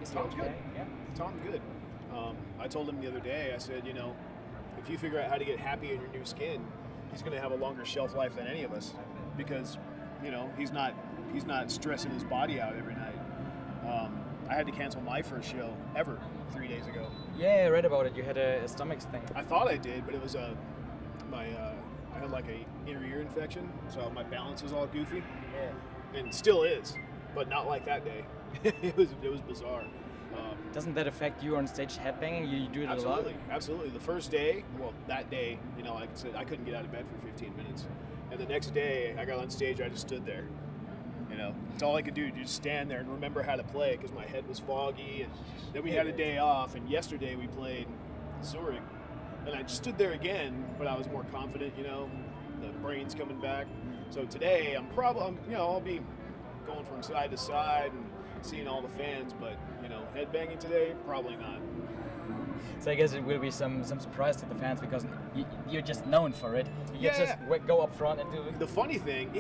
Is he Tom's good. okay? Yeah. Tom's good. I told him the other day, I said, you know, if you figure out how to get happy in your new skin, he's going to have a longer shelf life than any of us because, you know, he's not stressing his body out every night. I had to cancel my first show ever 3 days ago. Yeah, I read about it. You had a stomach thing. I thought I did, but it was I had like a inner ear infection, so my balance was all goofy. Yeah. And still is, but not like that day. it was bizarre. Doesn't that affect you on stage headbanging? You do it Absolutely, a lot? absolutely. The first day, well, that day, you know, like I said, I couldn't get out of bed for 15 minutes. And the next day, I got on stage, I just stood there. You know, it's all I could do, just stand there and remember how to play because my head was foggy. And then we had a day off, and yesterday we played Zurich. And I just stood there again, but I was more confident, you know, the brain's coming back. So today, I'll be going from side to side and seeing all the fans, but, you know, headbanging today, probably not. So I guess it will be some surprise to the fans because you're just known for it. You just go up front and do it. The funny thing,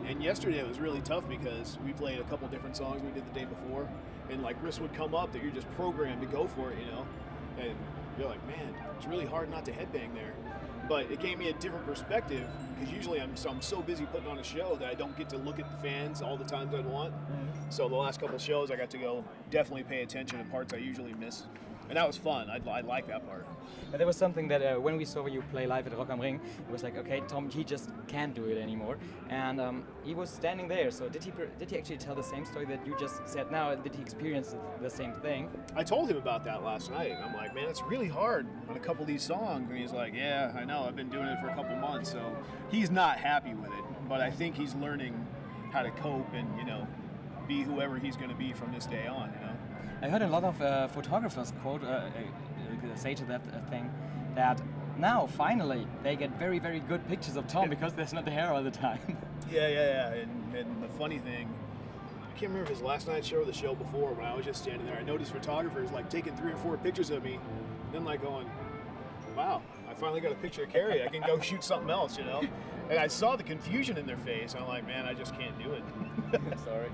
and yesterday it was really tough because we played a couple different songs we did the day before, and like riffs would come up that you're just programmed to go for it, you know, and you're like, man, it's really hard not to headbang there. But it gave me a different perspective because usually I'm so busy putting on a show that I don't get to look at the fans all the times I'd want. Mm-hmm. So the last couple shows I got to go definitely pay attention to parts I usually miss. And that was fun. I like that part. But there was something that when we saw you play live at Rock am Ring, it was like, okay, Tom, he just can't do it anymore. And he was standing there. So did he actually tell the same story that you just said now? Did he experience the same thing? I told him about that last night. I'm like, man, it's really hard on a couple of these songs. And he's like, yeah, I know. I've been doing it for a couple months. So he's not happy with it. But I think he's learning how to cope and, you know, be whoever he's going to be from this day on, you know. I heard a lot of photographers say to that thing that now finally they get very, very good pictures of Tom because there's not the hair all the time. Yeah. And the funny thing, I can't remember if it was last night's show or the show before when I was just standing there. I noticed photographers like taking 3 or 4 pictures of me, then like going, wow, I finally got a picture of Kerry. I can go shoot something else, you know. And I saw the confusion in their face. I'm like, man, I just can't do it. Sorry.